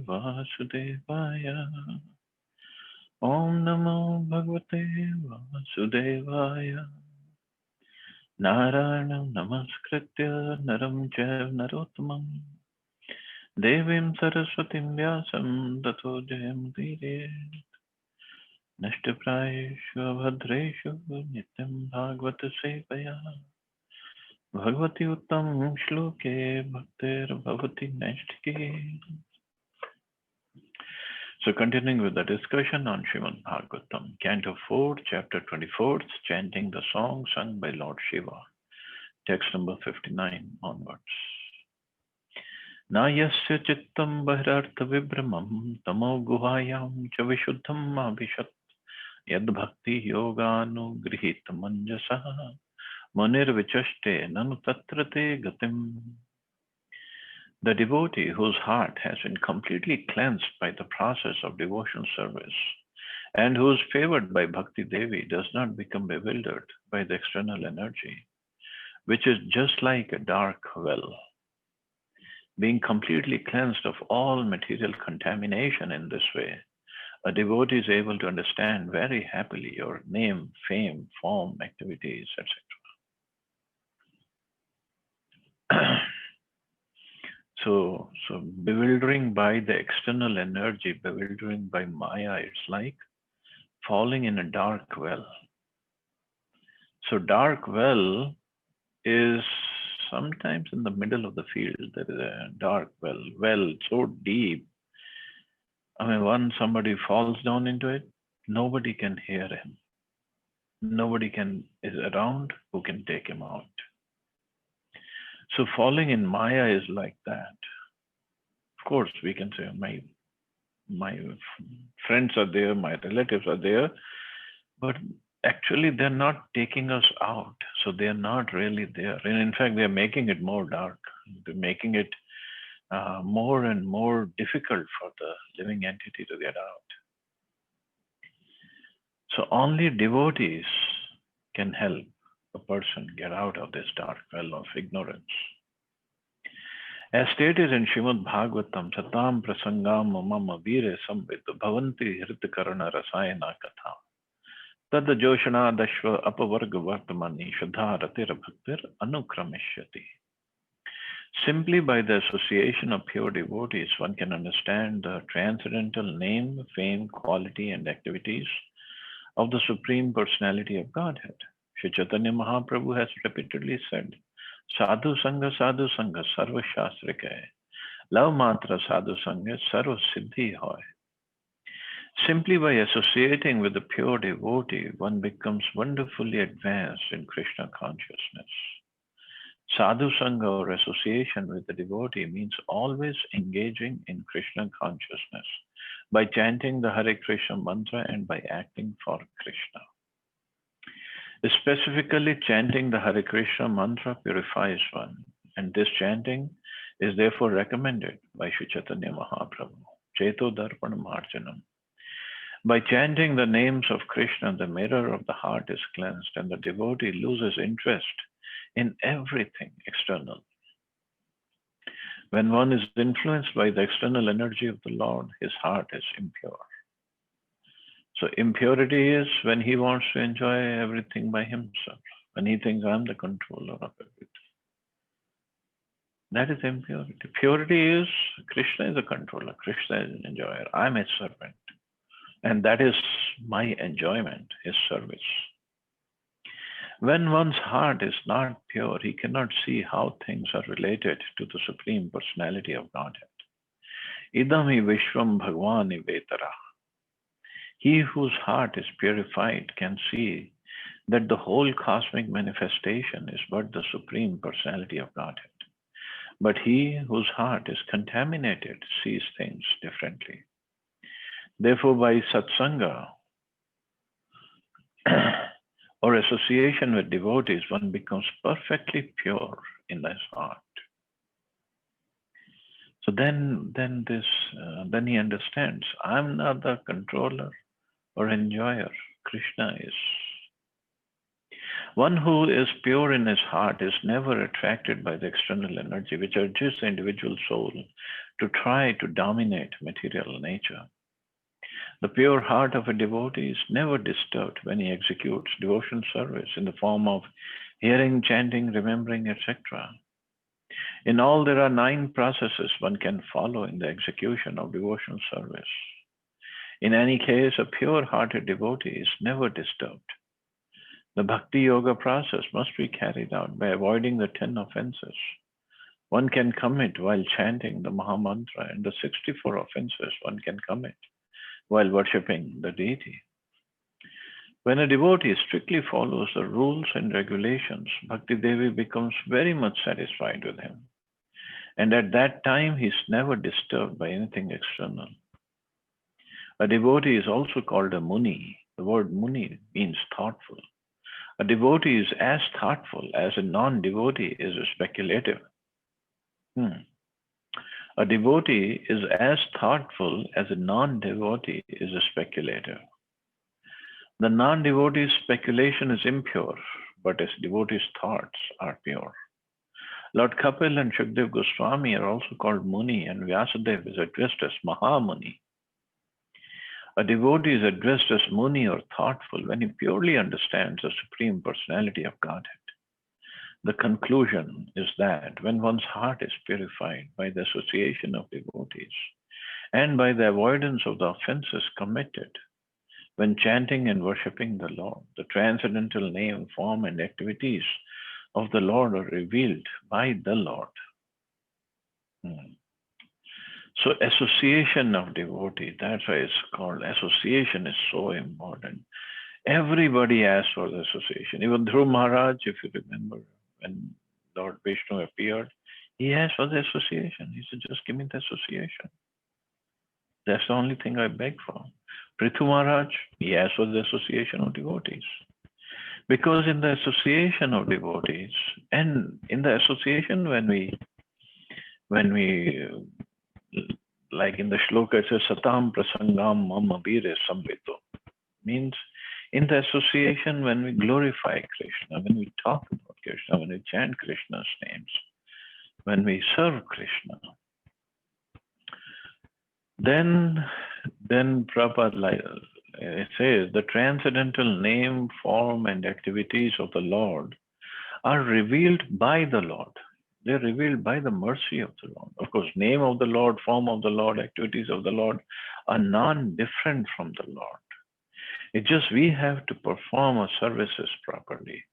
Vasudevaya. Om Namo Bhagavate Vasudevaya. Narayanam Namaskritya Naram Chaiv Narottamam Devim Saraswatim Vyasam Tato Jayam Dire Nashtaprayeshu Bhadreshu Nityam Bhagavata Sevaya Bhagavati Uttam Shloke Bhaktir Bhavati Nashtike. So continuing with the discussion on Srimad Bhagavatam, Canto 4, Chapter 24, chanting the song sung by Lord Shiva, text number 59 onwards. Na yasya chittam bhairartha vibramam tamo guhayam cha vishuddham abhishat yad bhakti yoganu grihit manjasa munir vichaste nanu tatrate gatim. The devotee whose heart has been completely cleansed by the process of devotional service and who is favored by Bhakti Devi does not become bewildered by the external energy, which is just like a dark well. Being completely cleansed of all material contamination in this way, a devotee is able to understand very happily your name, fame, form, activities, etc. So bewildering by the external energy, bewildering by Maya, it's like falling in a dark well. So dark well is sometimes in the middle of the field. There is a dark well so deep. I mean, once somebody falls down into it, nobody can hear him. Nobody is around who can take him out. So falling in Maya is like that. Of course, we can say my friends are there, my relatives are there, but actually they're not taking us out. So they're not really there. And in fact, they're making it more dark. They're making it more and more difficult for the living entity to get out. So only devotees can help a person get out of this dark well of ignorance. As stated in Srimad Bhagavatam, Satam Prasangam Mama Vire Samvit Bhavanti Hritakarana Rasayana Katha Tad Joshana Dashva Apavarga Vartamani Shadha Ratira Bhaktir Anukrameshyati. Simply by the association of pure devotees, one can understand the transcendental name, fame, quality, and activities of the Supreme Personality of Godhead. Sri Chaitanya Mahaprabhu has repeatedly said, Sadhu Sangha, Sarva Shastra Ke, Lav Matra Sadhu Sangha, Sarva Siddhi Hoy. Simply by associating with the pure devotee, one becomes wonderfully advanced in Krishna consciousness. Sadhu Sangha or association with the devotee means always engaging in Krishna consciousness by chanting the Hare Krishna mantra and by acting for Krishna. Specifically, chanting the Hare Krishna mantra purifies one, and this chanting is therefore recommended by Sri Chaitanya Mahaprabhu. Cheto Darpanam Arjanam. By chanting the names of Krishna, the mirror of the heart is cleansed and the devotee loses interest in everything external. When one is influenced by the external energy of the Lord, his heart is impure. So impurity is when he wants to enjoy everything by himself, when he thinks I'm the controller of everything. That is impurity. Purity is Krishna is a controller, Krishna is an enjoyer, I'm his servant. And that is my enjoyment, his service. When one's heart is not pure, he cannot see how things are related to the Supreme Personality of Godhead. Idam hi Vishwam Bhagwan Vetara. He whose heart is purified can see that the whole cosmic manifestation is but the Supreme Personality of Godhead. But he whose heart is contaminated sees things differently. Therefore, by satsanga or association with devotees, one becomes perfectly pure in his heart. So then he understands, I'm not the controller or enjoyer, Krishna is. One who is pure in his heart is never attracted by the external energy which urges the individual soul to try to dominate material nature. The pure heart of a devotee is never disturbed when he executes devotion service in the form of hearing, chanting, remembering, etc. In all, there are 9 processes one can follow in the execution of devotional service. In any case, a pure hearted devotee is never disturbed. The Bhakti Yoga process must be carried out by avoiding the 10 offenses one can commit while chanting the Mahamantra and the 64 offenses one can commit while worshipping the deity. When a devotee strictly follows the rules and regulations, Bhakti Devi becomes very much satisfied with him. And at that time, he is never disturbed by anything external. A devotee is also called a Muni. The word Muni means thoughtful. A devotee is as thoughtful as a non-devotee is speculative. A devotee is as thoughtful as a non-devotee is speculative. The non-devotee's speculation is impure, but his devotee's thoughts are pure. Lord Kapil and Shukdev Goswami are also called Muni, and Vyasadeva is addressed as Mahamuni. A devotee is addressed as Muni or thoughtful when he purely understands the Supreme Personality of Godhead. The conclusion is that when one's heart is purified by the association of devotees and by the avoidance of the offenses committed, when chanting and worshipping the Lord, the transcendental name, form, and activities of the Lord are revealed by the Lord. So association of devotee, that's why it's called association is so important. Everybody asks for the association. Even Dhruv Maharaj, if you remember, when Lord Vishnu appeared, he asked for the association. He said, just give me the association. That's the only thing I beg for. Prithu Maharaj, he asked for the association of devotees. Because in the association of devotees, and in the association when we like in the shloka it says Satam Prasangam Mama Vire Samvito, means in the association when we glorify Krishna, when we talk about Krishna, when we chant Krishna's names, when we serve Krishna, then Prabhupada it says the transcendental name, form, and activities of the Lord are revealed by the Lord. They're revealed by the mercy of the Lord. Of course, name of the Lord, form of the Lord, activities of the Lord are non-different from the Lord. It's just we have to perform our services properly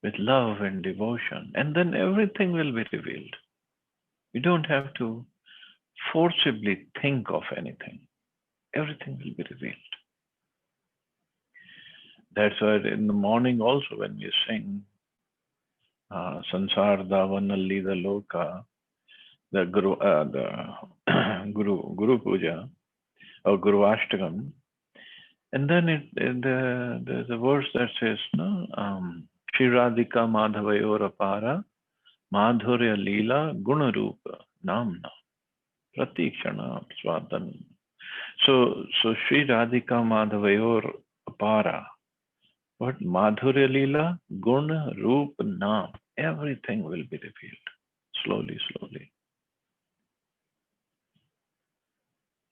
with love and devotion, and then everything will be revealed. You don't have to forcibly think of anything. Everything will be revealed. That's why in the morning also when we sing Sansar Davanalli the Loka, the Guru Puja or Guru Ashtakam, and then there's a verse that says, no, Shri Radhika Madhavayor Apara Madhurya Leela Guna Rupa Namna Pratikshana Swadan. So Shri Radhika Madhavayor Apara, but Madhurya Leela Guna Rupa Nam, everything will be revealed slowly.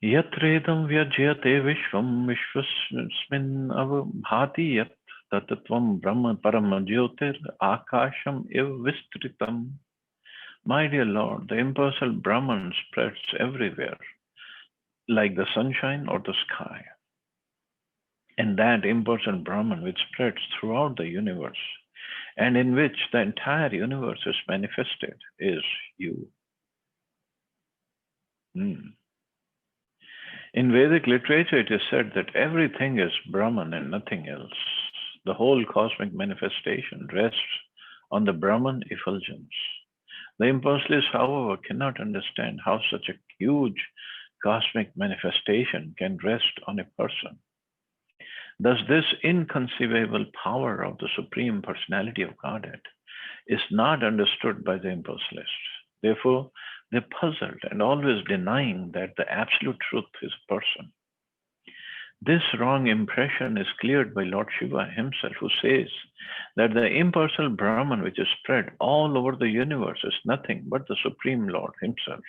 Yatredam vyajyate vishvam vishvasmin avbhati yat tatatvam brahma param jyotir akasham iv vistritam. My dear Lord, the impersonal Brahman spreads everywhere like the sunshine or the sky. And that impersonal Brahman which spreads throughout the universe and in which the entire universe is manifested is you. In Vedic literature, it is said that everything is Brahman and nothing else. The whole cosmic manifestation rests on the Brahman effulgence. The impersonalists, however, cannot understand how such a huge cosmic manifestation can rest on a person. Thus, this inconceivable power of the Supreme Personality of Godhead is not understood by the impersonalists. Therefore, they're puzzled and always denying that the absolute truth is a person. This wrong impression is cleared by Lord Shiva himself, who says that the impersonal Brahman which is spread all over the universe is nothing but the Supreme Lord himself.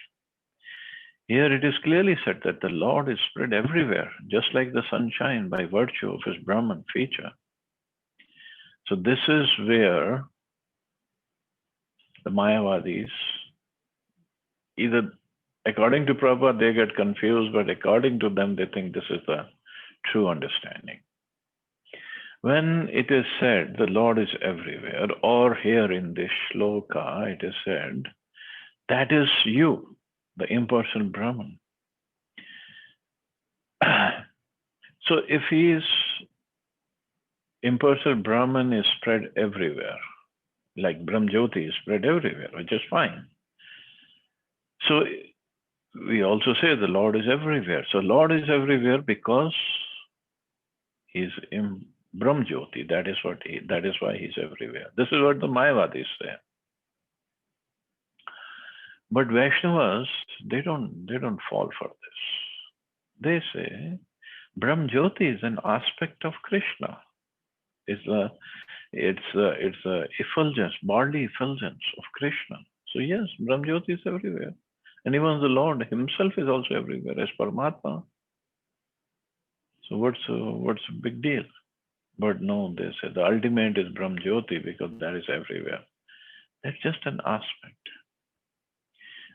Here it is clearly said that the Lord is spread everywhere, just like the sunshine by virtue of his Brahman feature. So this is where the Mayavadis, either according to Prabhupada, they get confused, but according to them, they think this is the true understanding. When it is said the Lord is everywhere, or here in this shloka, it is said, that is you, the impersonal Brahman. So if he is impersonal Brahman is spread everywhere, like Brahmjyoti is spread everywhere, which is fine. So we also say the Lord is everywhere. So Lord is everywhere because he's in Brahmjyoti. That is why he's everywhere. This is what the Mayavadis say. But Vaishnavas, they don't fall for this. They say Brahmjyoti is an aspect of Krishna. It's a effulgence, bodily effulgence of Krishna. So yes, Brahmjyoti is everywhere. And even the Lord himself is also everywhere as Paramatma. So what's a big deal? But no, they say the ultimate is Brahmjyoti because that is everywhere. That's just an aspect.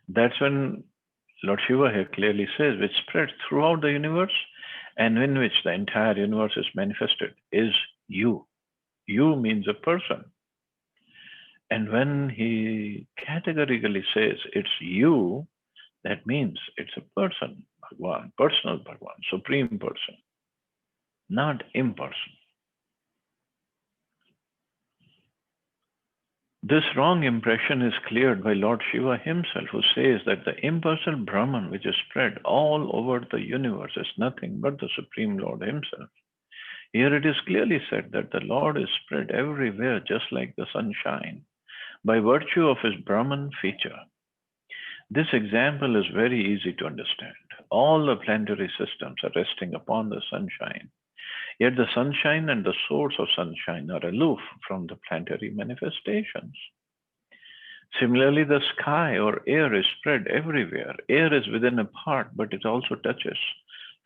That's when Lord Shiva here clearly says, which spreads throughout the universe and in which the entire universe is manifested, is you. You means a person. And when he categorically says it's you, that means it's a person, Bhagwan, personal Bhagwan, supreme person, not impersonal. This wrong impression is cleared by Lord Shiva himself, who says that the impersonal Brahman which is spread all over the universe is nothing but the Supreme Lord himself. Here it is clearly said that the Lord is spread everywhere just like the sunshine by virtue of his Brahman feature. This example is very easy to understand. All the planetary systems are resting upon the sunshine. Yet the sunshine and the source of sunshine are aloof from the planetary manifestations. Similarly, the sky or air is spread everywhere. Air is within a part, but it also touches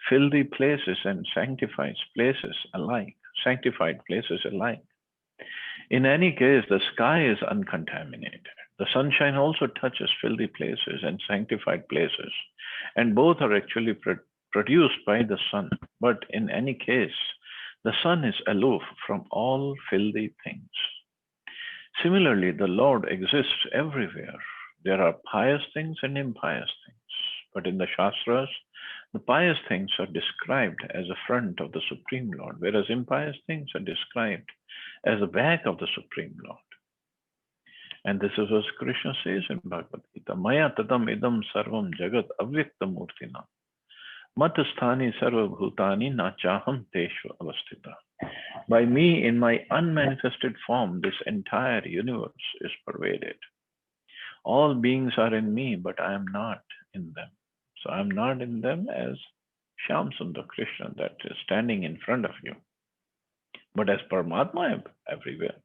filthy places and sanctified places alike. In any case, the sky is uncontaminated. The sunshine also touches filthy places and sanctified places, and both are actually produced by the sun. But in any case, the sun is aloof from all filthy things. Similarly, the Lord exists everywhere. There are pious things and impious things. But in the Shastras, the pious things are described as the front of the Supreme Lord, whereas impious things are described as the back of the Supreme Lord. And this is what Krishna says in Bhagavad Gita, Maya tadam idam sarvam jagat avyakta murtina. Matasthani sarva bhutani na chaham teshu avastita. By me, in my unmanifested form, this entire universe is pervaded. All beings are in me, but I am not in them. So I am not in them as Shyam Sundar Krishna that is standing in front of you. But as Paramatma, I am everywhere.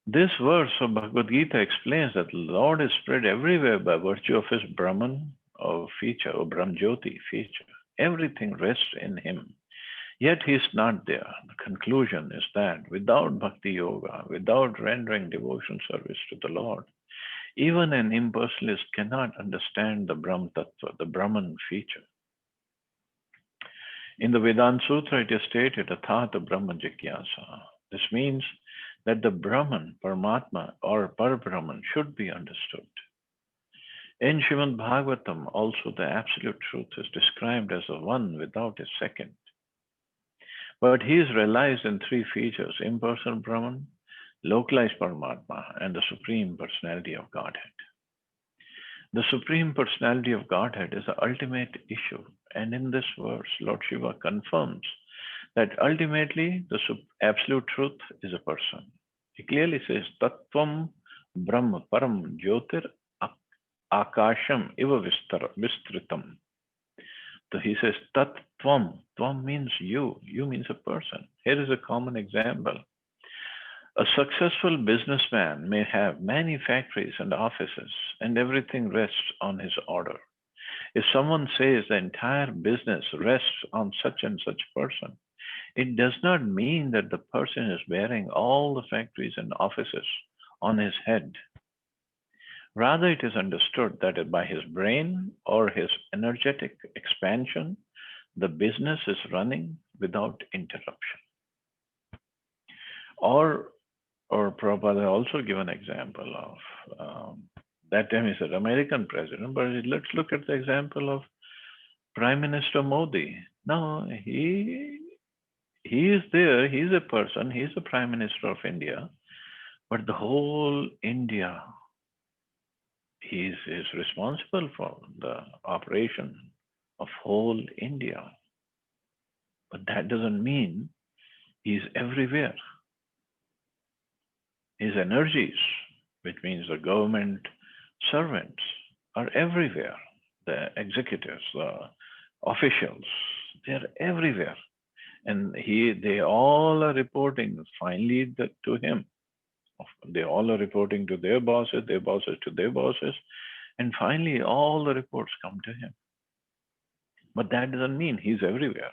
This verse of Bhagavad Gita explains that the Lord is spread everywhere by virtue of his Brahman or feature, or Brahmjyoti feature. Everything rests in him. Yet he is not there. The conclusion is that without Bhakti Yoga, without rendering devotion service to the Lord, even an impersonalist cannot understand the Brahm Tattva, the Brahman feature. In the Vedanta Sutra, it is stated, Athata Brahma Jigyasa. This means that the Brahman, Paramatma, or Parabrahman should be understood. In Srimad Bhagavatam, also the absolute truth is described as the one without a second. But he is realized in three features, impersonal Brahman, localized Paramatma, and the Supreme Personality of Godhead. The Supreme Personality of Godhead is the ultimate issue. And in this verse, Lord Shiva confirms that ultimately the absolute truth is a person. He clearly says, Tattvam Brahma Param Jyotir Akasham Iva Vistritam. So he says, Tat Tvam. Tvam means you. You means a person. Here is a common example. A successful businessman may have many factories and offices, and everything rests on his order. If someone says the entire business rests on such and such person, it does not mean that the person is bearing all the factories and offices on his head. Rather, it is understood that by his brain or his energetic expansion, the business is running without interruption. Or, or Prabhupada also give an example of that time he's an American president, but let's look at the example of Prime Minister Modi. Now he is there, he's a person, he's the Prime Minister of India, but the whole India, he is responsible for the operation of whole India. But that doesn't mean he's everywhere. His energies, which means the government servants, are everywhere. The executives, the officials, they're everywhere. And they all are reporting finally to him. They all are reporting to their bosses to their bosses, and finally all the reports come to him. But that doesn't mean he's everywhere.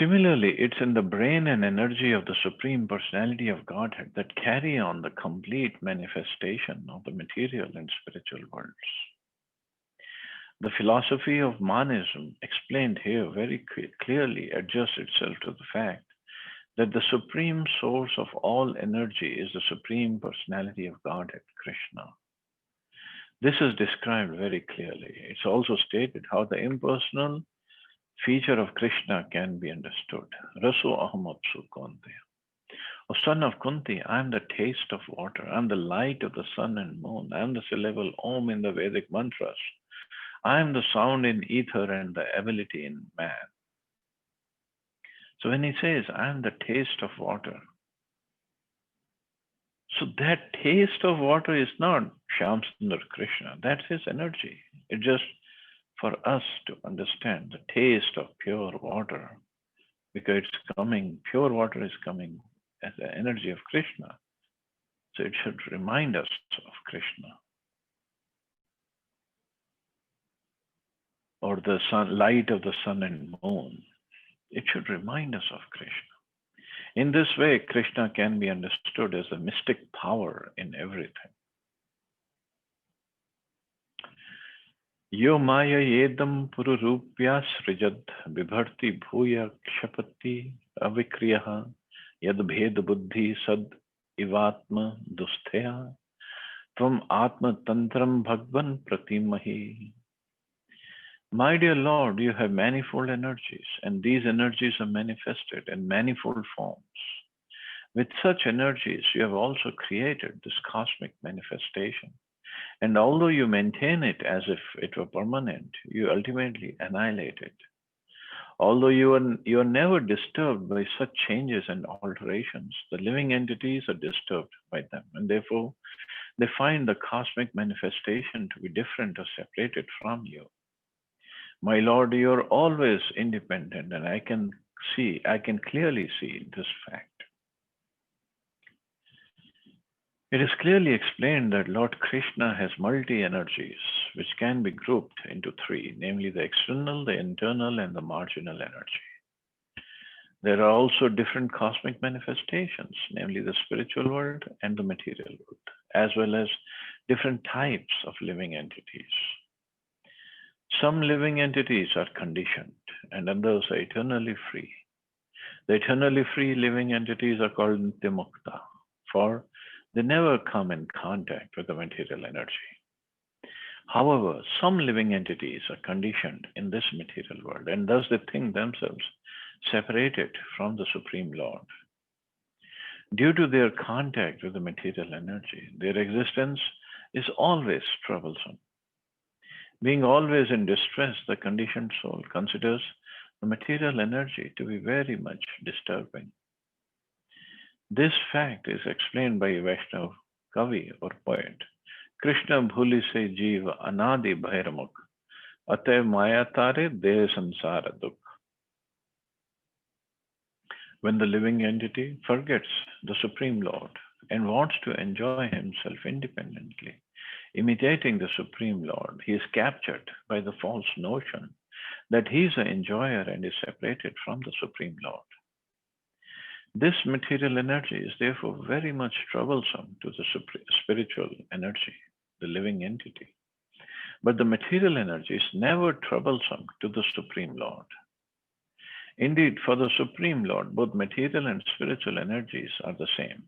Similarly, it's in the brain and energy of the Supreme Personality of Godhead that carry on the complete manifestation of the material and spiritual worlds. The philosophy of monism, explained here very clearly, adjusts itself to the fact that the supreme source of all energy is the Supreme Personality of Godhead, Krishna. This is described very clearly. It's also stated how the impersonal feature of Krishna can be understood. Raso aham apsu Kunti. O son of Kunti, I am the taste of water. I am the light of the sun and moon. I am the syllable Om in the Vedic mantras. I am the sound in ether and the ability in man. So when he says, I am the taste of water, so that taste of water is not Shyamsundar Krishna. That's his energy. It's just for us to understand the taste of pure water, because it's coming, pure water is coming as the energy of Krishna. So it should remind us of Krishna. Or the sun, light of the sun and moon. It should remind us of Krishna. In this way, Krishna can be understood as a mystic power in everything. Yo maya yedam pururupya srijad vibharti bhuya kshapati avikriyaha yad bhed buddhi sad ivatma dustheya tvam atma tantram bhagwan pratimahi. My dear Lord, you have manifold energies, and these energies are manifested in manifold forms. With such energies, you have also created this cosmic manifestation. And although you maintain it as if it were permanent, you ultimately annihilate it. Although you are never disturbed by such changes and alterations, the living entities are disturbed by them, and therefore they find the cosmic manifestation to be different or separated from you. My Lord, you are always independent, and I can clearly see this fact. It is clearly explained that Lord Krishna has multi-energies, which can be grouped into three, namely the external, the internal, and the marginal energy. There are also different cosmic manifestations, namely the spiritual world and the material world, as well as different types of living entities. Some living entities are conditioned and others are eternally free. The eternally free living entities are called Nityamukta, for they never come in contact with the material energy. However, some living entities are conditioned in this material world, and thus they think themselves separated from the Supreme Lord. Due to their contact with the material energy, their existence is always troublesome. Being always in distress, the conditioned soul considers the material energy to be very much disturbing. This fact is explained by Vaishnav Kavi or poet. Krishna bhuli se jeeva anadi bhairamukh Atay maya tare de sansara dukh. When the living entity forgets the Supreme Lord and wants to enjoy himself independently, imitating the Supreme Lord, he is captured by the false notion that he is an enjoyer and is separated from the Supreme Lord. This material energy is therefore very much troublesome to the spiritual energy, the living entity. But the material energy is never troublesome to the Supreme Lord. Indeed, for the Supreme Lord, both material and spiritual energies are the same.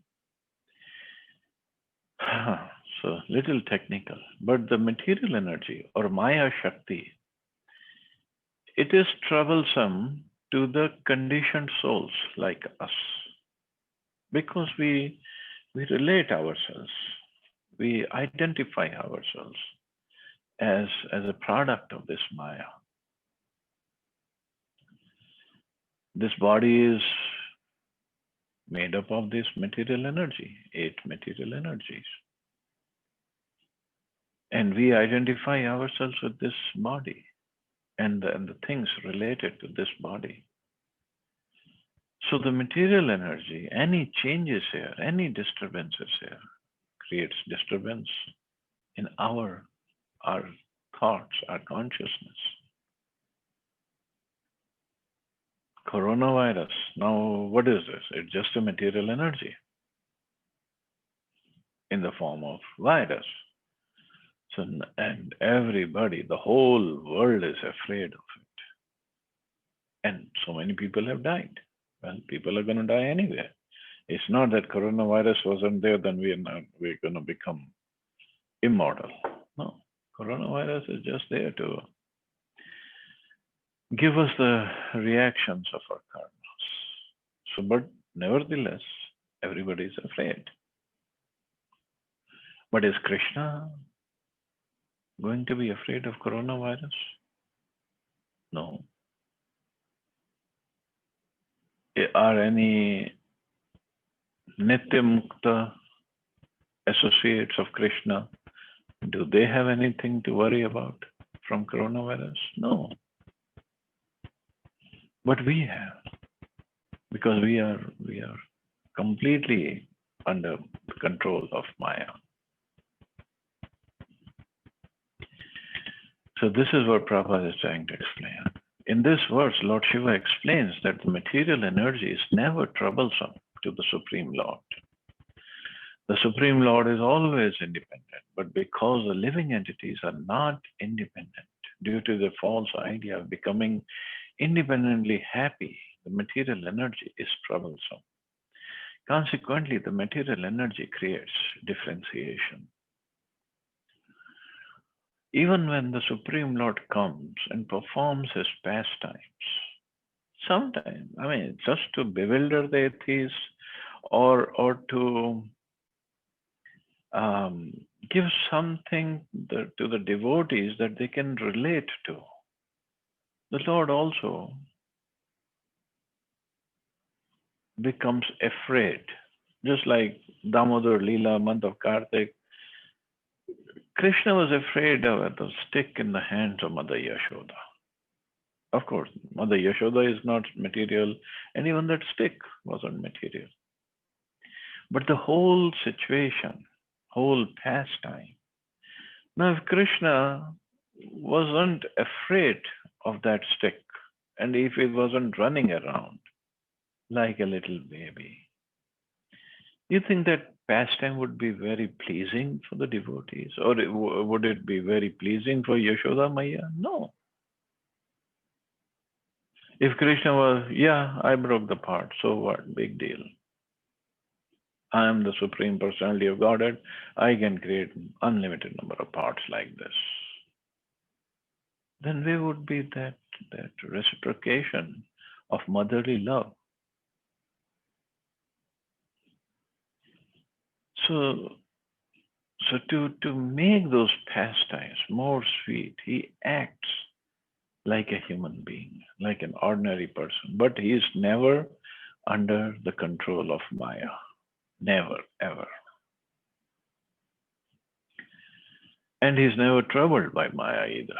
So, little technical, but the material energy or Maya Shakti, it is troublesome to the conditioned souls like us because we relate ourselves, we identify ourselves as a product of this Maya. This body is made up of this material energy, 8 material energies. And we identify ourselves with this body and the things related to this body. So the material energy, any changes here, any disturbances here, creates disturbance in our thoughts, our consciousness. Coronavirus, now what is this? It's just a material energy in the form of virus. So, and everybody, the whole world is afraid of it. And so many people have died. Well, people are going to die anyway. It's not that coronavirus wasn't there, then we're going to become immortal. No, coronavirus is just there to give us the reactions of our karmas. So, but nevertheless, everybody is afraid. But is Krishna going to be afraid of coronavirus? No. Are any Nitya Mukta associates of Krishna, do they have anything to worry about from coronavirus? No. But we have, because we are completely under the control of Maya. So this is what Prabhupada is trying to explain. In this verse, Lord Shiva explains that the material energy is never troublesome to the Supreme Lord. The Supreme Lord is always independent, but because the living entities are not independent due to the false idea of becoming independently happy, the material energy is troublesome. Consequently, the material energy creates differentiation. Even when the Supreme Lord comes and performs his pastimes, sometimes, just to bewilder the atheists or to give something to the devotees that they can relate to, the Lord also becomes afraid. Just like Damodar Leela, month of Kartik, Krishna was afraid of the stick in the hands of Mother Yashoda. Of course, Mother Yashoda is not material, and even that stick wasn't material. But the whole situation, whole pastime. Now, if Krishna wasn't afraid of that stick, and if he wasn't running around like a little baby, you think that pastime would be very pleasing for the devotees? Or would it be very pleasing for Yashoda Maya? No. If Krishna was, yeah, I broke the part, so what? Big deal. I am the Supreme Personality of Godhead. I can create unlimited number of parts like this. Then where would be that reciprocation of motherly love? So to make those pastimes more sweet, he acts like a human being, like an ordinary person, but he is never under the control of Maya. Never, ever. And he's never troubled by Maya either.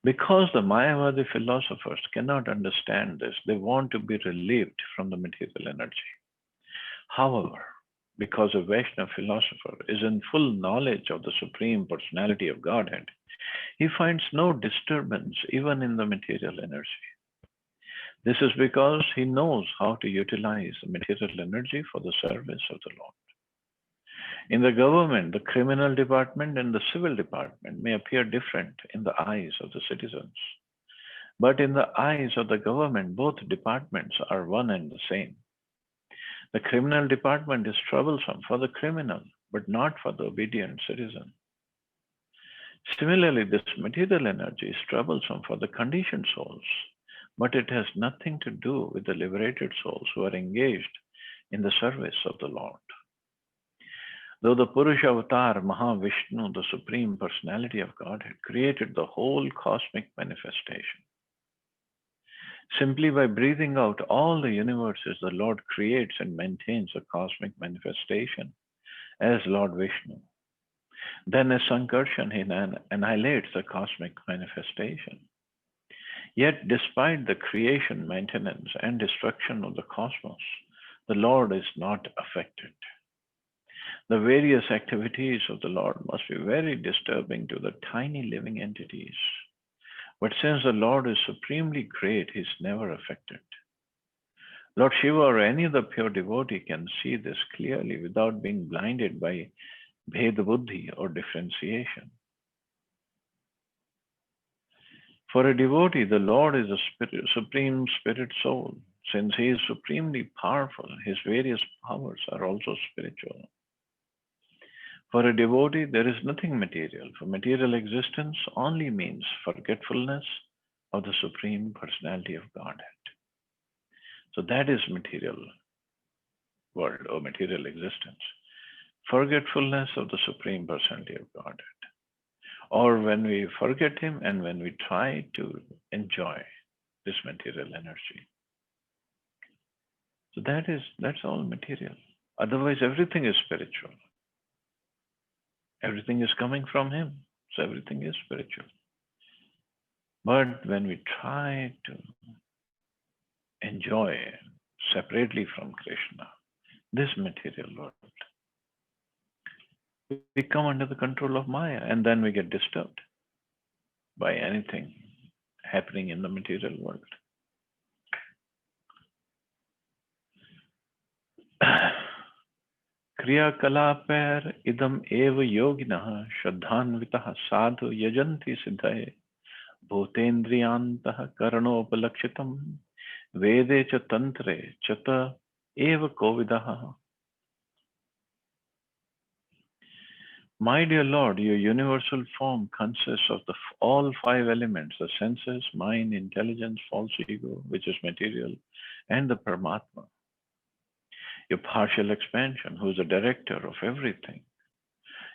Because the Mayavadi philosophers cannot understand this, they want to be relieved from the material energy. However, because a Vaishnava philosopher is in full knowledge of the Supreme Personality of Godhead, he finds no disturbance even in the material energy. This is because he knows how to utilize the material energy for the service of the Lord. In the government, the criminal department and the civil department may appear different in the eyes of the citizens. But in the eyes of the government, both departments are one and the same. The criminal department is troublesome for the criminal, but not for the obedient citizen. Similarly, this material energy is troublesome for the conditioned souls, but it has nothing to do with the liberated souls who are engaged in the service of the Lord. Though the Purusha Avatar Mahavishnu, the Supreme Personality of Godhead, created the whole cosmic manifestation, simply by breathing out all the universes, the Lord creates and maintains a cosmic manifestation as Lord Vishnu. Then as Sankarshan, he annihilates the cosmic manifestation. Yet, despite the creation, maintenance, and destruction of the cosmos, the Lord is not affected. The various activities of the Lord must be very disturbing to the tiny living entities. But since the Lord is supremely great, he is never affected. Lord Shiva or any other pure devotee can see this clearly without being blinded by Bheda Buddhi or differentiation. For a devotee, the Lord is a supreme spirit soul. Since he is supremely powerful, his various powers are also spiritual. For a devotee, there is nothing material, for material existence only means forgetfulness of the Supreme Personality of Godhead. So that is material world or material existence. Forgetfulness of the Supreme Personality of Godhead. Or when we forget him and when we try to enjoy this material energy. So that's all material. Otherwise, everything is spiritual. Everything is coming from him. So everything is spiritual. But when we try to enjoy separately from Krishna, this material world, we come under the control of Maya and then we get disturbed by anything happening in the material world. Kriyakalaper idam eva yoginah shraddhanvitah sadhu yajanti siddhaye bhutendriyantah karanopalakshitam vede cha tantre chata eva kovidah. My dear Lord, your universal form consists of all five elements, the senses, mind, intelligence, false ego, which is material, and the Paramatma. Your partial expansion, who is the director of everything.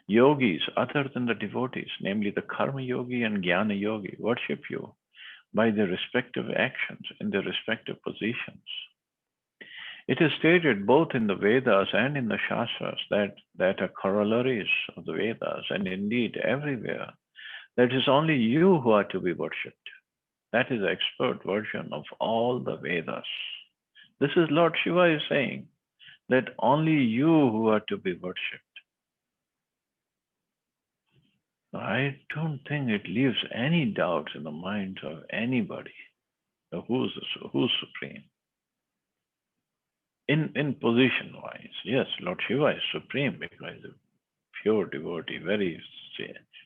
Yogis, other than the devotees, namely the Karma Yogi and Jnana Yogi, worship you by their respective actions in their respective positions. It is stated both in the Vedas and in the Shastras that are corollaries of the Vedas, and indeed everywhere, that it is only you who are to be worshipped. That is the expert version of all the Vedas. This is Lord Shiva is saying that only you who are to be worshipped. I don't think it leaves any doubts in the minds of anybody who's supreme. In position wise, yes, Lord Shiva is supreme because he's a pure devotee, very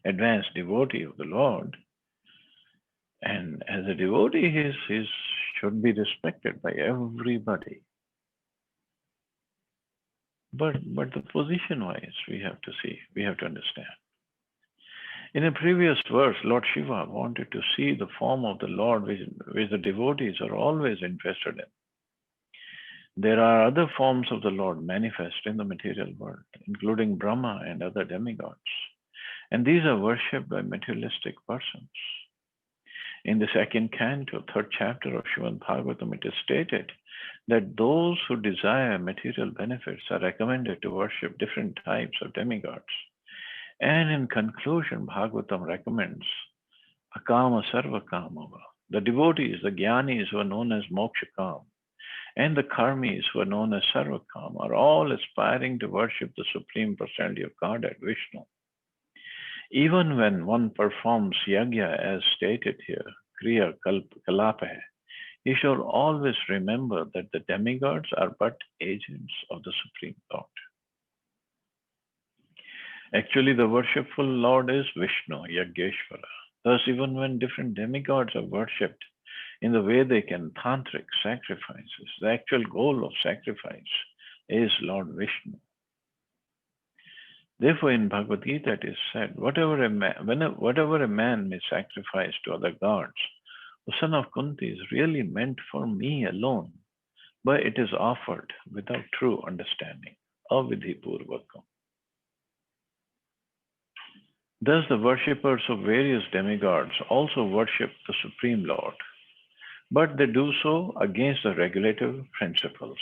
advanced devotee of the Lord. And as a devotee, he should be respected by everybody. But the position wise, we have to understand. In a previous verse, Lord Shiva wanted to see the form of the Lord which the devotees are always interested in. There are other forms of the Lord manifest in the material world, including Brahma and other demigods. And these are worshipped by materialistic persons. In the second canto, third chapter of Srimad Bhagavatam, it is stated that those who desire material benefits are recommended to worship different types of demigods. And in conclusion, Bhagavatam recommends Akama Sarvakamava. The devotees, the jnanis who are known as Mokshakam, and the karmis who are known as Sarvakam are all aspiring to worship the Supreme Personality of Godhead, Vishnu. Even when one performs yajna as stated here, Kriya Kalapa, he should always remember that the demigods are but agents of the Supreme Lord. Actually, the worshipful Lord is Vishnu, Yajneshwara. Thus, even when different demigods are worshipped in the Vedic and Tantric sacrifices, the actual goal of sacrifice is Lord Vishnu. Therefore, in Bhagavad Gita it is said, whatever a man may sacrifice to other gods, the son of Kunti is really meant for me alone, but it is offered without true understanding. Avidhi Purvakam. Thus, the worshippers of various demigods also worship the Supreme Lord, but they do so against the regulative principles.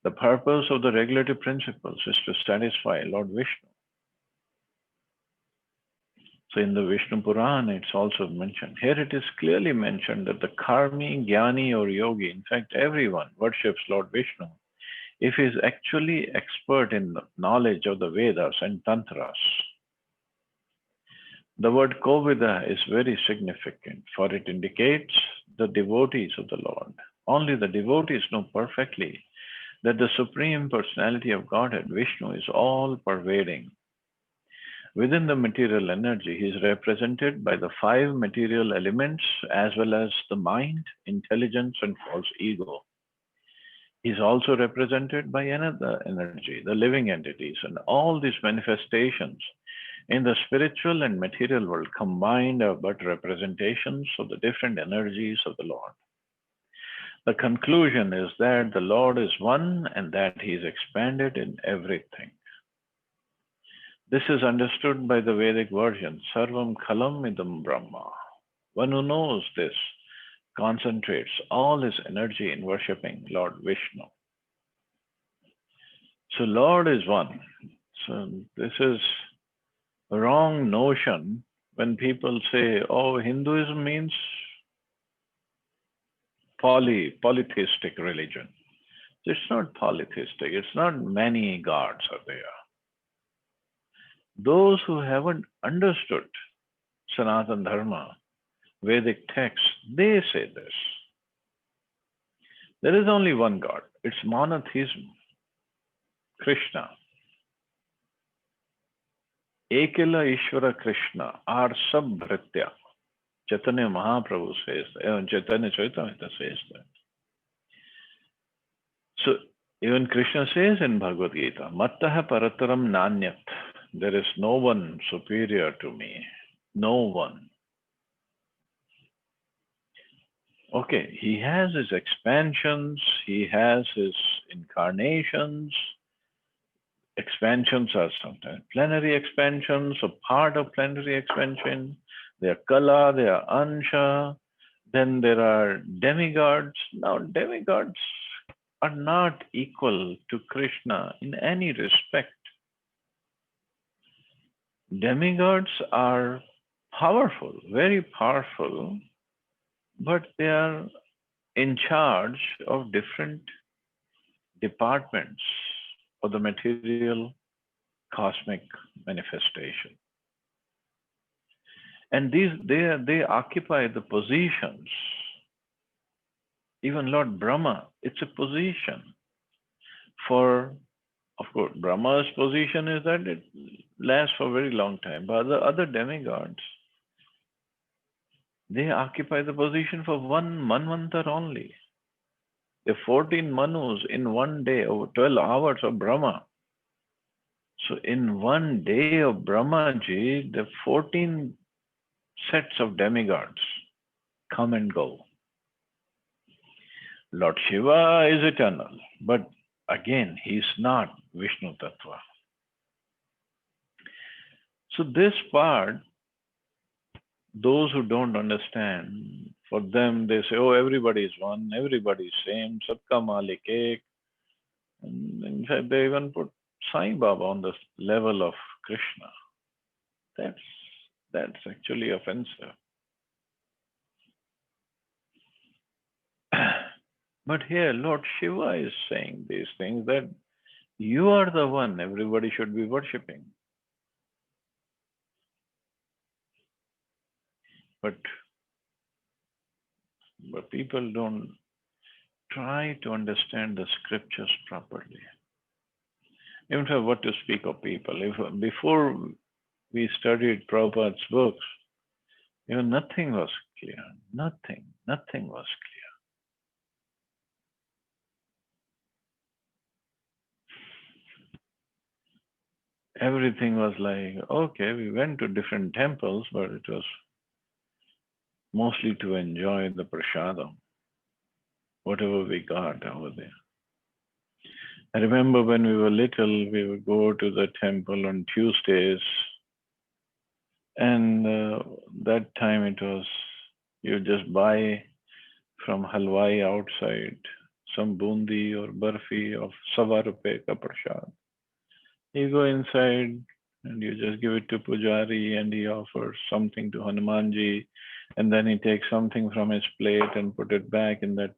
The purpose of the regulative principles is to satisfy Lord Vishnu. So in the Vishnu Purana, it's also mentioned. Here it is clearly mentioned that the karmi, jnani, or yogi, in fact, everyone worships Lord Vishnu if he is actually expert in the knowledge of the Vedas and Tantras. The word Kovida is very significant, for it indicates the devotees of the Lord. Only the devotees know perfectly that the Supreme Personality of Godhead, Vishnu, is all pervading. Within the material energy, he is represented by the 5 material elements as well as the mind, intelligence, and false ego. He is also represented by another energy, the living entities, and all these manifestations in the spiritual and material world combined are but representations of the different energies of the Lord. The conclusion is that the Lord is one and that he is expanded in everything. This is understood by the Vedic version, Sarvam Khalam Idam Brahma. One who knows this concentrates all his energy in worshipping Lord Vishnu. So Lord is one. So this is a wrong notion when people say, oh, Hinduism means polytheistic religion. It's not polytheistic. It's not many gods are there. Those who haven't understood Sanatana Dharma, Vedic texts, they say this. There is only one God. It's monotheism. Krishna. Ekala Ishvara Krishna, our Sabhritya. Chaitanya Mahaprabhu says that, even Chaitanya Charitamrita says that. So even Krishna says in Bhagavad Gita, Mattaha Parataram Nanyat. There is no one superior to me. No one. Okay, he has his expansions, he has his incarnations. Expansions are sometimes plenary expansions, a part of plenary expansion. They are Kala, they are Ansha. Then there are demigods. Now, demigods are not equal to Krishna in any respect. Demigods are powerful, very powerful, but they are in charge of different departments of the material cosmic manifestation. And they occupy the positions. Even Lord Brahma, it's a position. For, of course, Brahma's position is that it lasts for a very long time. But the other demigods, they occupy the position for one manvantar only. The 14 manus in one day, over 12 hours of Brahma. So in one day of Brahmaji, the 14 sets of demigods come and go. Lord Shiva is eternal, but again, he's not Vishnu Tattva. So this part, those who don't understand, for them, they say, oh, everybody is one, everybody is same, Sabka Malik Ek. And in fact, they even put Sai Baba on the level of Krishna. That's actually offensive. But here, Lord Shiva is saying these things that you are the one everybody should be worshipping. But people don't try to understand the scriptures properly. Even for what to speak of people. If before we studied Prabhupada's books, nothing was clear. Nothing was clear. Everything was like, okay, we went to different temples, but it was mostly to enjoy the prasadam, whatever we got over there. I remember when we were little, we would go to the temple on Tuesdays, and that time it was, you just buy from halwai outside some bundi or barfi of sawa rupe ka prasad. You go inside and you just give it to Pujari, and he offers something to Hanumanji, and then he takes something from his plate and put it back in that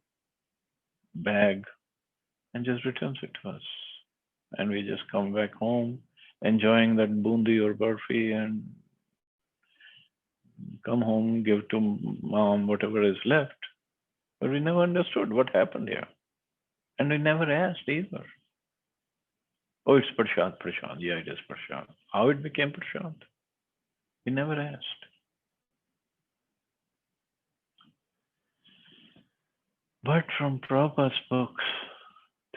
bag and just returns it to us. And we just come back home enjoying that bundi or barfi and come home, give to mom whatever is left. But we never understood what happened here. And we never asked either. Oh, it's prasad, prasad. Yeah, it is prasad. How it became prasad? We never asked. But from Prabhupada's books,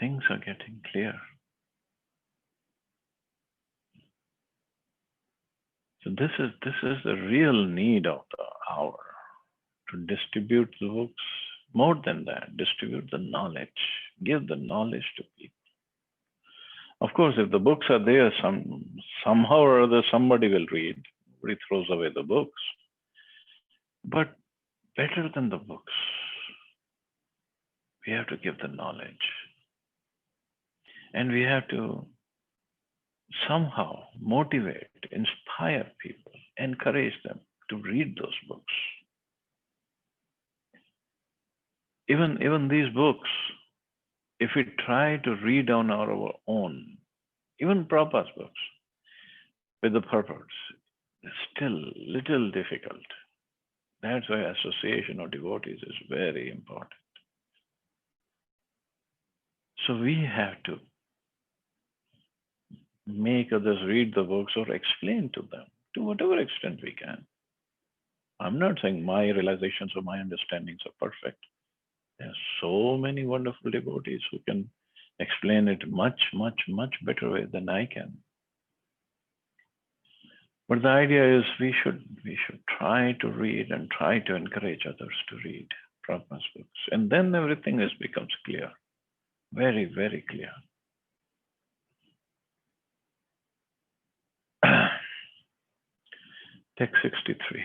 things are getting clear. So this is the real need of the hour, to distribute the books. More than that, distribute the knowledge. Give the knowledge to people. Of course, if the books are there, somehow or other somebody will read. Nobody throws away the books. But better than the books, we have to give the knowledge. And we have to somehow motivate, inspire people, encourage them to read those books. Even these books, if we try to read on our own, even Prabhupada's books, with the purpose, it's still little difficult. That's why association of devotees is very important. So we have to make others read the books or explain to them to whatever extent we can. I'm not saying my realizations or my understandings are perfect. There are so many wonderful devotees who can explain it much, much, much better way than I can. But the idea is we should try to read and try to encourage others to read Prabhupada's books. And then everything becomes clear. Very, very clear. Text 63.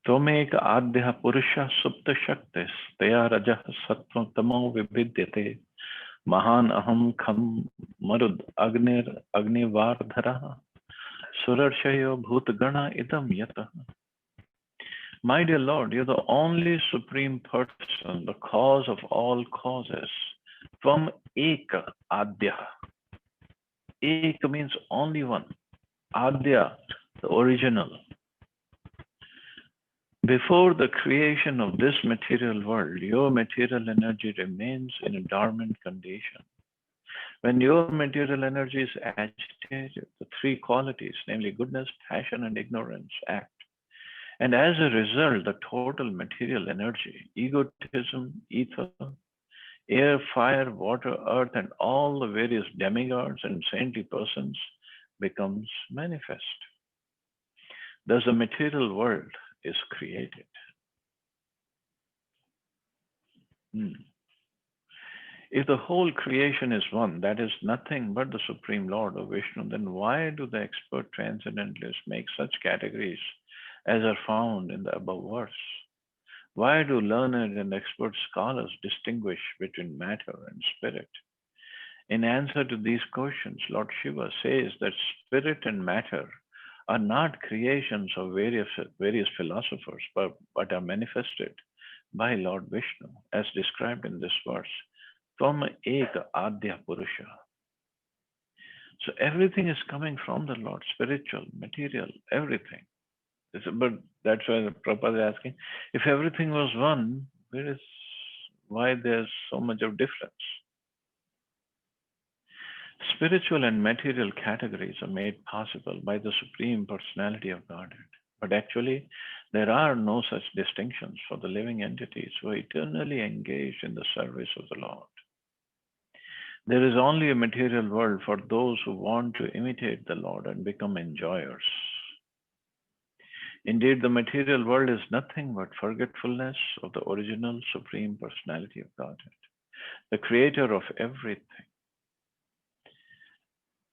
Tomek adhya purusha supta shaktis teya rajah sattva tamo vibhidyate mahan aham kham marud agnivardhara surarshayo bhutgana idam yata. My dear Lord, you're the only supreme person, the cause of all causes. Tvam eka adhya. Eka means only one. Adya, the original. Before the creation of this material world, your material energy remains in a dormant condition. When your material energy is agitated, the three qualities, namely goodness, passion, and ignorance, act. And as a result, the total material energy, egotism, ether, air, fire, water, earth, and all the various demigods and saintly persons becomes manifest. Thus, the material world is created. If the whole creation is one, that is nothing but the Supreme Lord or Vishnu, then why do the expert transcendentalists make such categories as are found in the above verse? Why do learned and expert scholars distinguish between matter and spirit? In answer to these questions, Lord Shiva says that spirit and matter are not creations of various philosophers, but are manifested by Lord Vishnu, as described in this verse. Tvam ek adya purusha. So everything is coming from the Lord, spiritual, material, everything. But that's why the Prabhupada is asking, if everything was one, why there's so much of difference? Spiritual and material categories are made possible by the Supreme Personality of Godhead. But actually, there are no such distinctions for the living entities who are eternally engaged in the service of the Lord. There is only a material world for those who want to imitate the Lord and become enjoyers. Indeed, the material world is nothing but forgetfulness of the original Supreme Personality of Godhead, the creator of everything.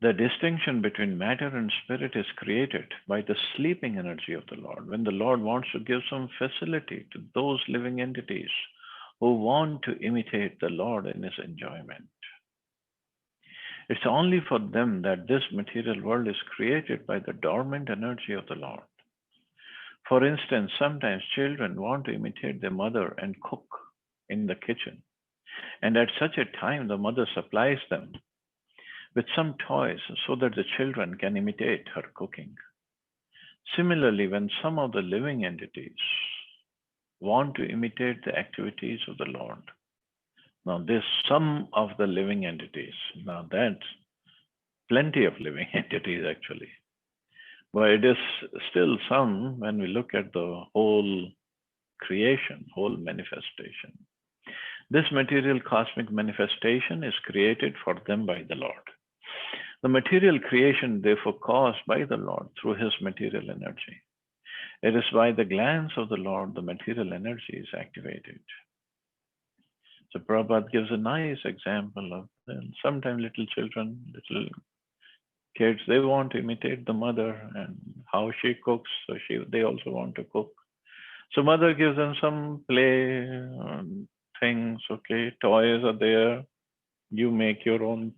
The distinction between matter and spirit is created by the sleeping energy of the Lord, when the Lord wants to give some facility to those living entities who want to imitate the Lord in his enjoyment. It's only for them that this material world is created by the dormant energy of the Lord. For instance, sometimes children want to imitate their mother and cook in the kitchen. And at such a time, the mother supplies them with some toys so that the children can imitate her cooking. Similarly, when some of the living entities want to imitate the activities of the Lord, now this some of the living entities, now that's plenty of living entities actually, but it is still some when we look at the whole creation, whole manifestation. This material cosmic manifestation is created for them by the Lord. The material creation, therefore, caused by the Lord through his material energy. It is by the glance of the Lord the material energy is activated. So Prabhupada gives a nice example of sometimes little children, little kids, they want to imitate the mother and how she cooks, so they also want to cook. So mother gives them some play things, okay, toys are there. You make your own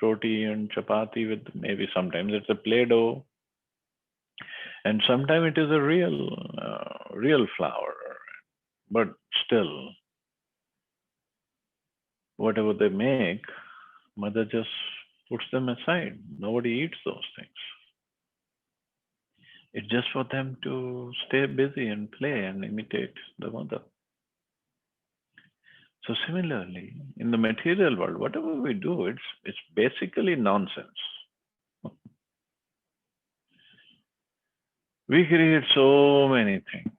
roti and chapati with maybe sometimes it's a play-doh, and sometimes it is a real flour, but still, whatever they make, mother just puts them aside. Nobody eats those things. It's just for them to stay busy and play and imitate the mother. So similarly, in the material world, whatever we do, it's basically nonsense. We create so many things.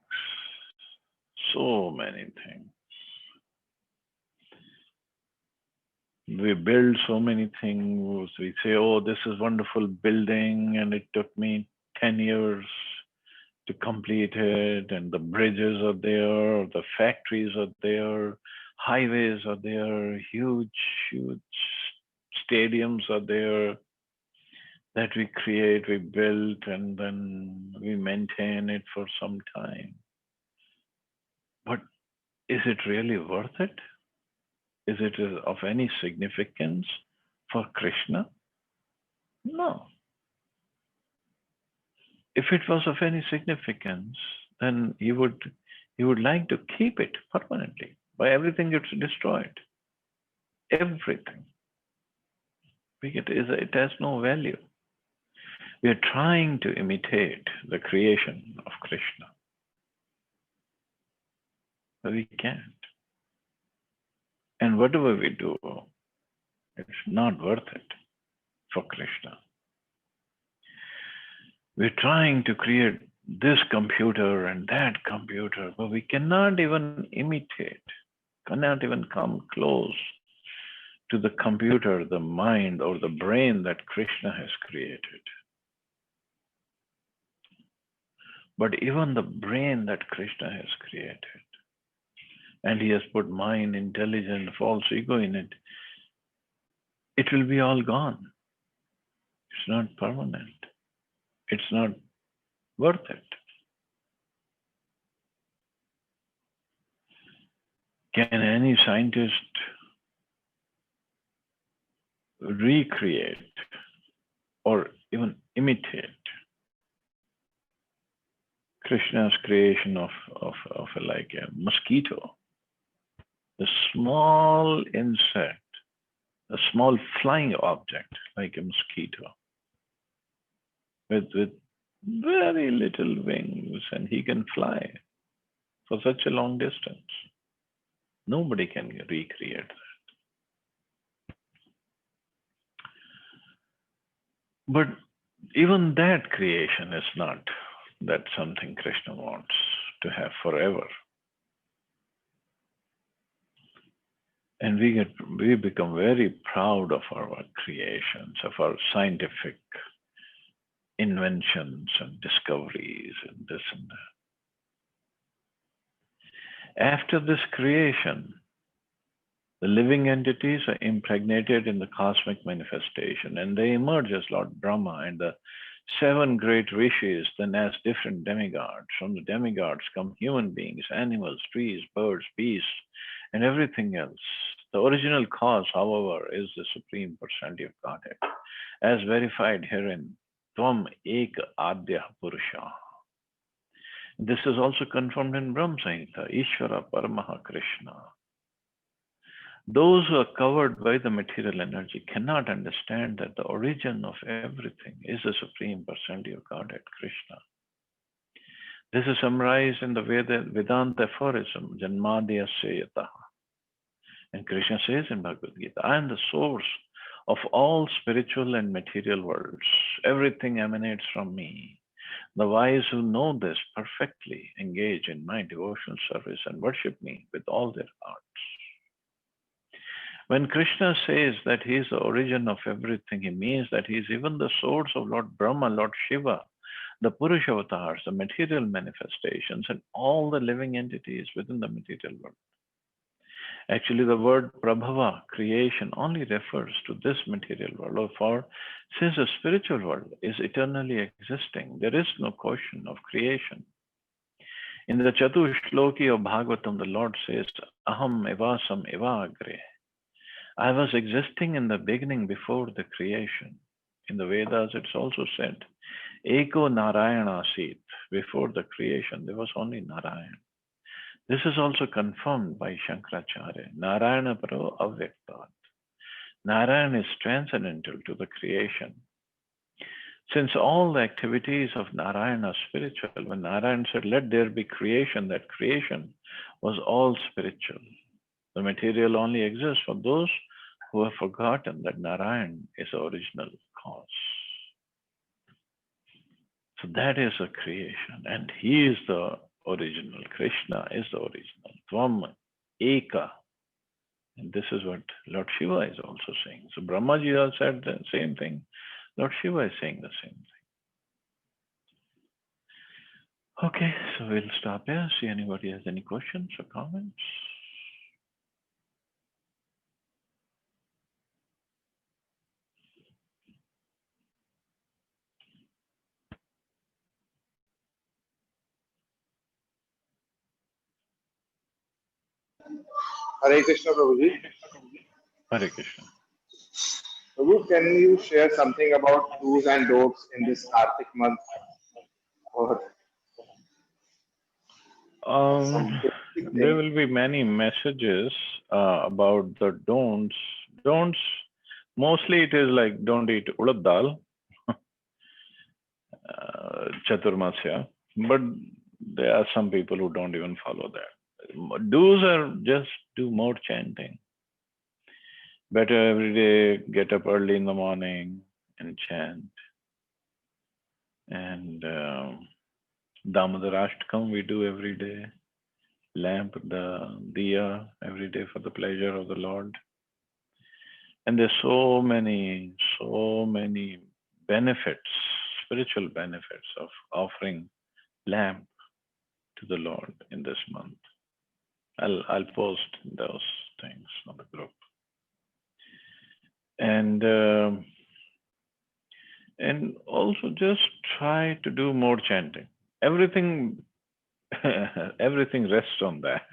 We build so many things. We say, oh, this is wonderful building, and it took me 10 years to complete it, and the bridges are there, the factories are there, highways are there, huge stadiums are there that we create, we build, and then we maintain it for some time. But is it really worth it? Is it of any significance for Krishna? No. If it was of any significance, then he would like to keep it permanently. By everything it's destroyed. Everything. It has no value. We are trying to imitate the creation of Krishna. But we can't. And whatever we do, it's not worth it for Krishna. We're trying to create this computer and that computer, but we cannot even imitate, cannot even come close to the computer, the mind, or the brain that Krishna has created. But even the brain that Krishna has created, and he has put mind, intelligence, false ego in it, it will be all gone. It's not permanent. It's not worth it. Can any scientist recreate or even imitate Krishna's creation of like a mosquito, a small insect, a small flying object like a mosquito with very little wings, and he can fly for such a long distance. Nobody can recreate that. But even that creation is not that something Krishna wants to have forever. And we become very proud of our creations, of our scientific inventions and discoveries and this and that. After this creation, the living entities are impregnated in the cosmic manifestation, and they emerge as Lord Brahma and the 7 great rishis, then as different demigods. From the demigods come human beings, animals, trees, birds, beasts, and everything else. The original cause, however, is the Supreme Personality of Godhead, as verified herein, Tvam Ek Adya Purusha. This is also confirmed in Brahma Samhita, Ishvara Paramaha Krishna. Those who are covered by the material energy cannot understand that the origin of everything is the Supreme Personality of Godhead, Krishna. This is summarized in the Vedanta aphorism, Janmadhyasya Yataha. And Krishna says in Bhagavad Gita, I am the source of all spiritual and material worlds. Everything emanates from me. The wise who know this perfectly engage in my devotional service and worship me with all their hearts. When Krishna says that he is the origin of everything, he means that he is even the source of Lord Brahma, Lord Shiva, the Purusha avatars, the material manifestations, and all the living entities within the material world. Actually, the word Prabhava, creation, only refers to this material world. For since the spiritual world is eternally existing, there is no question of creation. In the Chatu Shloki of Bhagavatam, the Lord says, Aham evasam evagre. I was existing in the beginning before the creation. In the Vedas, it's also said, Eko Narayana Sit. Before the creation, there was only Narayan. This is also confirmed by Shankaracharya. Narayana Paro Avyaktat. Narayana is transcendental to the creation. Since all the activities of Narayana are spiritual, when Narayana said, let there be creation, that creation was all spiritual. The material only exists for those who have forgotten that Narayan is the original cause. So that is a creation, and he is the original. Krishna is the original. Tvam Eka. And this is what Lord Shiva is also saying. So Brahmaji said the same thing. Lord Shiva is saying the same thing. Okay, so we'll stop here. See anybody has any questions or comments? Hare Krishna, Prabhuji. Hare Krishna. Prabhu, can you share something about do's and don'ts in this Kartik month? Or some basic There things? will be many messages about the don'ts. Don'ts, mostly it is like don't eat urad dal, chaturmasya, but there are some people who don't even follow that. Do's are just do more chanting. Better every day, get up early in the morning and chant. And Damodar Ashtakam we do every day. Lamp the diya every day for the pleasure of the Lord. And there's so many benefits, spiritual benefits of offering lamp to the Lord in this month. I'll post those things on the group. And also just try to do more chanting. Everything rests on that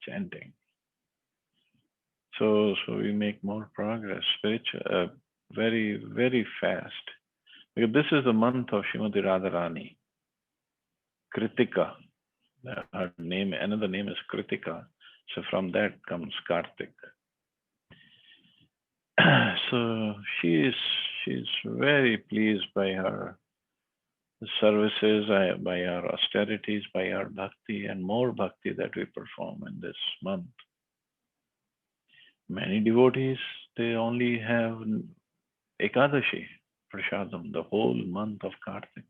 chanting. So we make more progress, spiritual, very, very fast. Because this is the month of Srimati Radharani. Kritika. Her name, another name is Kritika. So from that comes Kartik. So she's very pleased by her services, by our austerities, by our bhakti, and more bhakti that we perform in this month. Many devotees, they only have Ekadashi, Prasadam, the whole month of Kartik.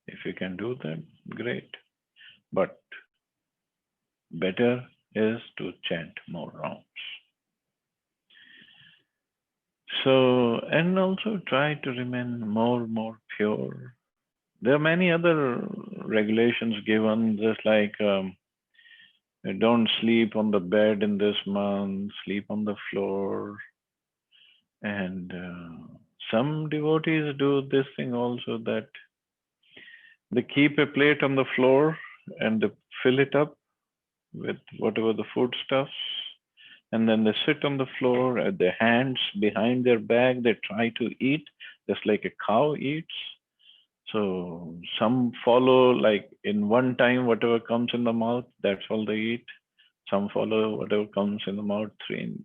If you can do that, great. But better is to chant more rounds. So, and also try to remain more pure. There are many other regulations given, just like don't sleep on the bed in this month, sleep on the floor. And some devotees do this thing also, that they keep a plate on the floor and they fill it up with whatever the foodstuffs. And then they sit on the floor at their hands behind their back. They try to eat just like a cow eats. So some follow, like in one time, whatever comes in the mouth, that's all they eat. Some follow whatever comes in the mouth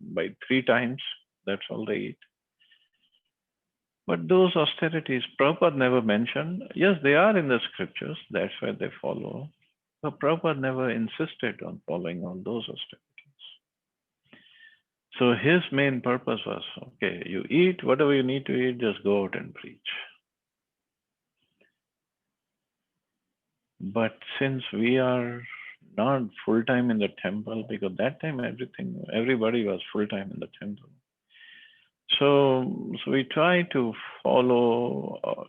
by three times, that's all they eat. But those austerities, Prabhupada never mentioned. Yes, they are in the scriptures, that's why they follow. But Prabhupada never insisted on following all those austerities. So his main purpose was, okay, you eat whatever you need to eat, just go out and preach. But since we are not full-time in the temple, because that time everybody was full-time in the temple. So we try to follow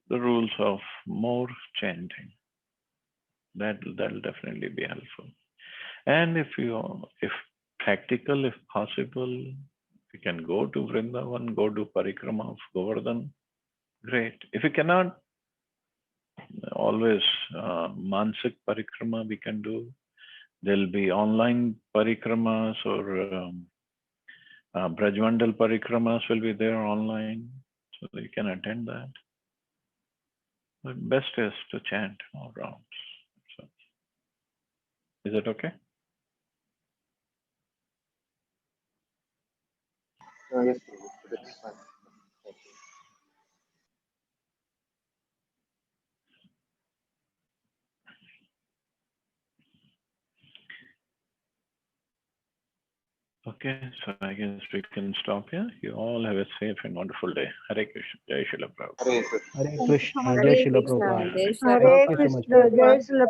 the rules of more chanting. That'll definitely be helpful. And if practical, if possible, you can go to Vrindavan, go do Parikrama of Govardhan, great. If you cannot, always Mansik Parikrama we can do. There'll be online Parikramas, or Brajmandal Parikramas will be there online, so you can attend that. But best is to chant all rounds. So, is that okay? Yes, Prabhu, that's fine. Thank you. Okay, so I guess we can stop here. You all have a safe and wonderful day. Hare Krishna. Jai Srila Prabhupada. Hare Krishna. Hare Krishna, Jai Hare Srila Krishna, Prabhupada. Jai Thank you so much. Krishna, Jai Srila